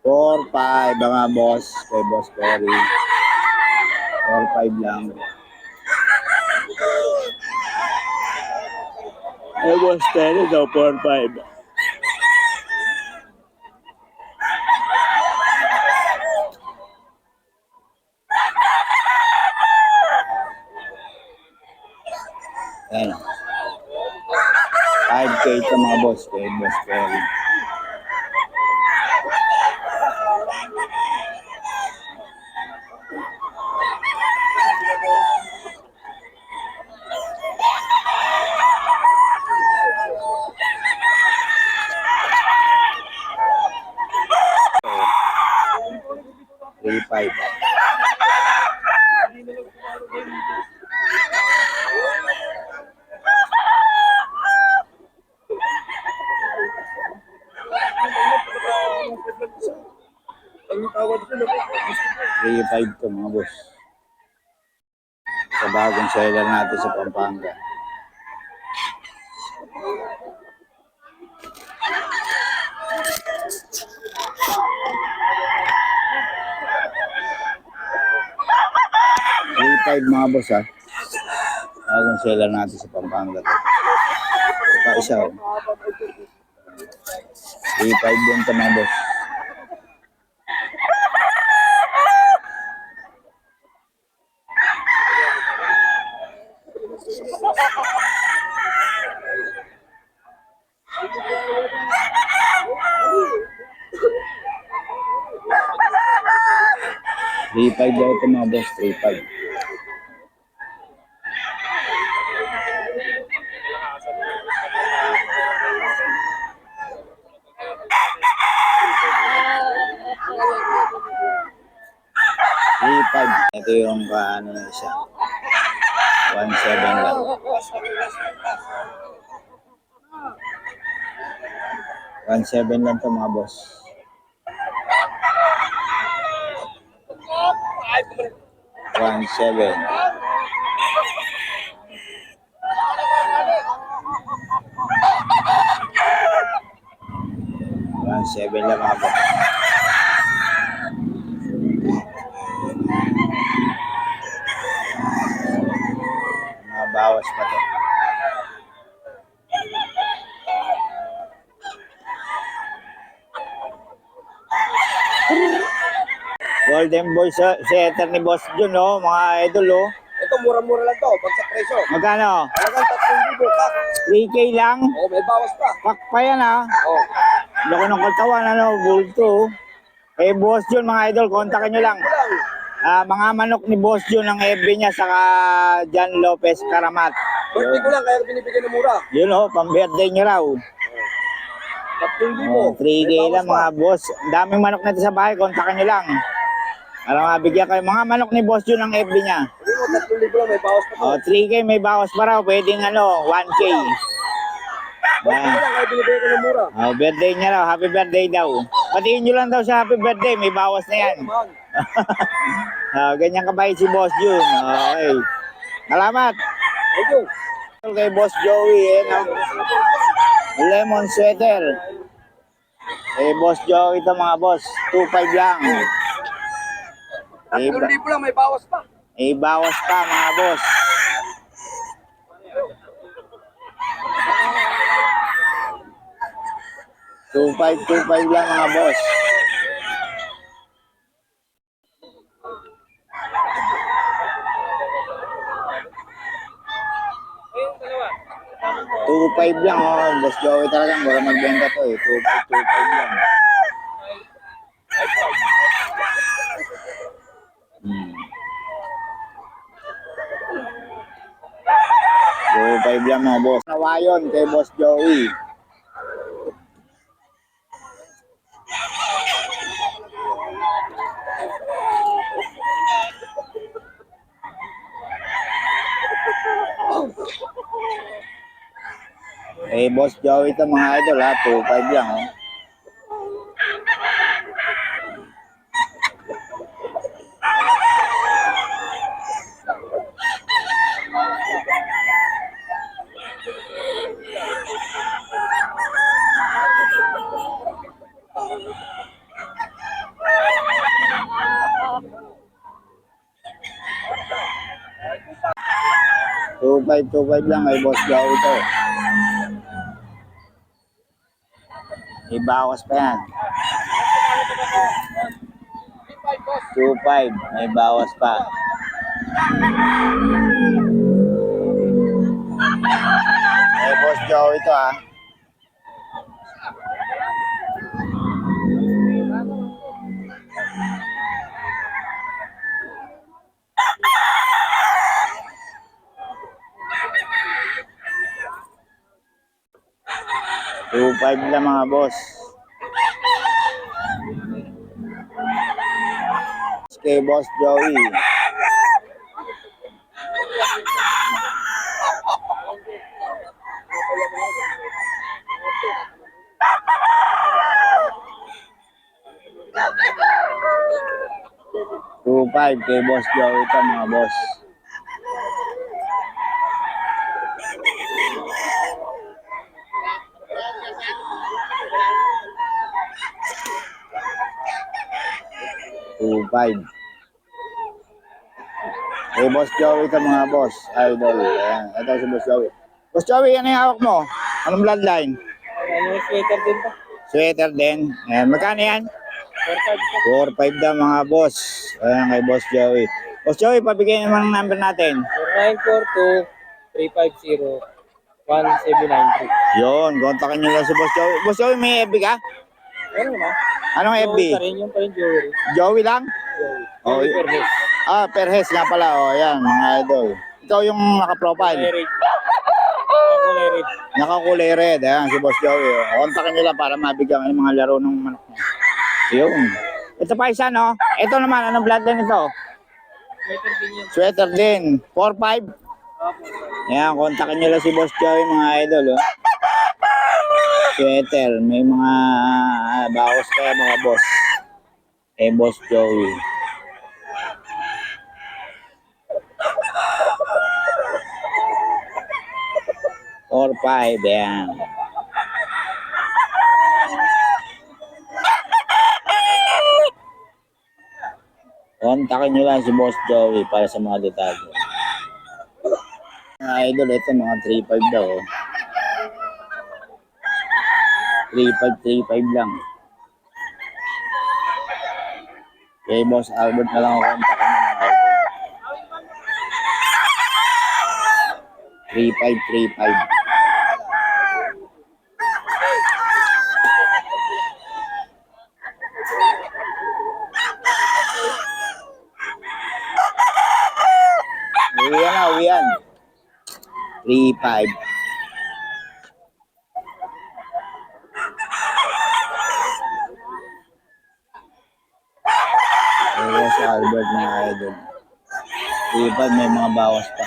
4-5 mga boss. Kay Boss Cory. 4-5 lang. Kay Boss Terry daw 4-5. Ayan. 5K ito mga boss. Kay Boss Cory. Three five. Three five to mga boss. Sa bagong seller natin sa Pampanga. Mga boss ha. Bagong seller natin sa Pampanga to. Ito isa oh. 3-5 din ito mga boss. $3.5 daw ito mga boss. 3.5. Ito yung ano na siya. 1.7 lang. 1.7 lang ito mga boss. 1.7. 1.7 lang mga boss. Bawas pa to. Golden Boy setter ni Boss Jun, oh, mga idol, oh. Ito, mura-mura lang to, bagsak presyo. Magkano? Halagang 3,000 kak. 3K lang? Oo, may bawas pa. Kak pa yan, ha? Oo. Loko ng katawan, ano, bulto. Eh, Boss Jun, mga idol, kontakin nyo lang. Mga manok ni Boss Jun ang FB niya, saka John Lopez Karamat. Birthday ko lang, kaya binibigyan ng mura. Yun, oh, pang-birthday nyo raw. 3,000. 3K lang mga boss. Ang daming manok na ito sa bahay, kontakin nyo lang. Para mabigyan kayo. Mga manok ni Boss Jun ang FB niya. 3,000 lang, may bawas pa to. 3K may bawas pa raw. Pwedeng 1K. Birthday ko lang, kaya binibigyan ko ng mura. Birthday niya raw. Happy birthday daw. Patiin nyo lang daw sa happy birthday. May bawas na yan. Ganyan kabait si Boss Jun. Okay. Salamat. Thank you. Kay Boss Joey, lemon sweater. Kay Boss Joey ito mga boss. 2.5 lang. 3,000 lang, may bawas pa. Bawas pa mga boss. $2.5 lang mga boss. $2.5 lang, oh. Boss Joey talagang mura magbenta to, eh. 2.5 lang. $2.5 lang mga boss. Nawayon kay Boss Joey. Boss Joey ito mga idol, ha. 2.5 lang, oh. 2525 lang kay Boss Joey ito. May bawas pa yan. 25, may bawas pa. Kay Boss Joey ito ha. Two five lang mga boss. Kay Boss Joey. Two five kay Boss Joey ito mga boss. Two five. Kay Boss Joey ito mga boss. Idol. Ayan. Ito si Boss Joey. Boss Joey, ano yung hawak mo? Anong bloodline? Ano yung sweater din pa? Sweater din. Ayan. Magkano yan? 4-5 4-5 daw mga boss. Ayan kay Boss Joey. Boss Joey, pabigay naman ang number natin. 0942-350-1793. Yun, kontakin nyo lang si Boss Joey. Boss Joey, may FB ka? Ano naman? Anong FB? Yung pa rin jewelry. Joey lang? Oh, Jewelry per head. Perhes nga pala. Oh, ayan, mga idol. Ikaw yung naka-profile. Kulay red. Kulay red. Nakakulay red. Ayan, si Boss Joey. Oh. Kontakin nyo lang para mabigyan kayo ng mga laro ng manok niya. Yun. Ito pa isa, no? Ito naman, anong bloodline ito? Sweater din yun. Sweater din. 4-5. Ayan, kontakin nyo lang si Boss Joey, mga idol. Oh. Sweater. May mga bawas kaya, mga boss. Boss Joey. Or 5, ayan. Kontakin nyo lang si Boss Joey para sa mga detalye. Mga idol, ito mga 3-5 daw. 3-5 lang. Kay Boss Albert na lang ako kontakin mga idol. 3-5. Uwian. 3-5. Boss Albert mga idol. 3-5, may mga bawas pa.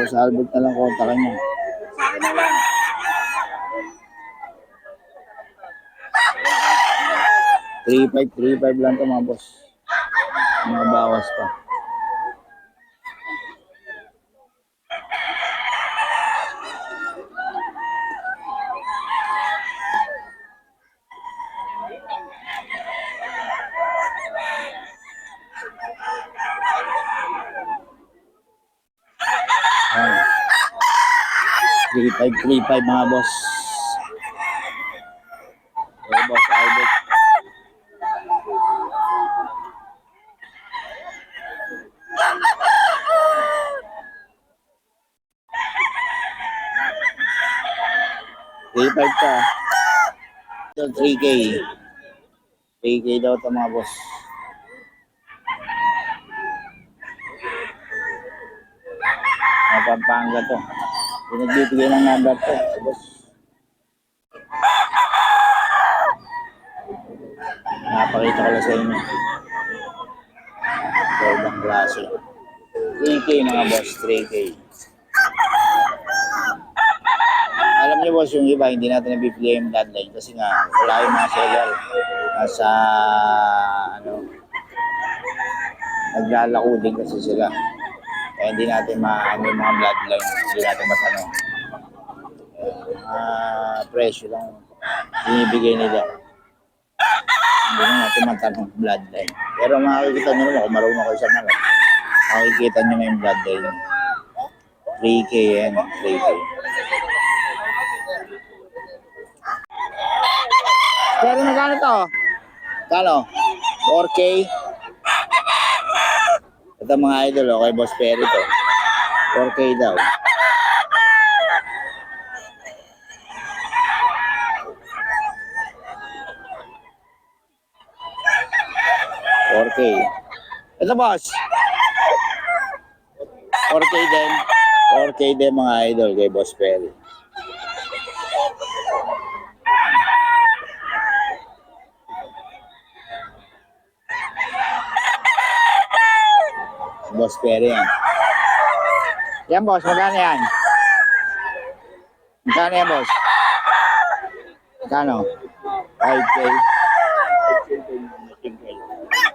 Boss Albert na lang kontakin niya. Sa akin na lang. 3-5 lang ito mga boss. Mga bawas pa. Ayan. 3-5 mga boss. Okay, Boss Albert. Three-five ka. Ito, 3K. 3K daw ito mga boss. Mga Pampanga to. Pinagbibigay ng number to. Boss. Napakita ko lang sa inyo. Gordang klase. 3K mga boss. 3K. Alam niyo boss, yung iba hindi natin nabibigay yung bloodline kasi nga wala yung mga seller. Nasa naglalako din kasi sila. Kaya hindi natin maano yung mga bloodline. Hindi natin matanong. Presyo lang binibigay nila. Hindi na natin matanong bloodline. Pero makikita nyo naman kung marunong kayo sa manok. Makikita nyo na yung bloodline. 3K yan. 3K. Pero magkano to? Kano? 4K? Ito mga idol, okay, Boss Perry to. 4K daw. Ito boss. 4K din. 4K din mga idol kay Boss Perry. Boss Perry yan. Yan boss, magkano yan? Magkano yan boss? Magkano? 5K.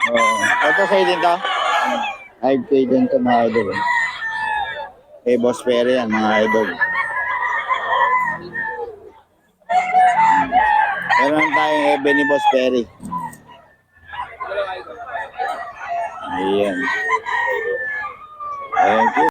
Oo. Ito sa'yo din to? 5K din to mga idol. Eh, Boss Perry yan mga idol. Meron tayong ebe ni Boss Perry. Ayan. Thank you.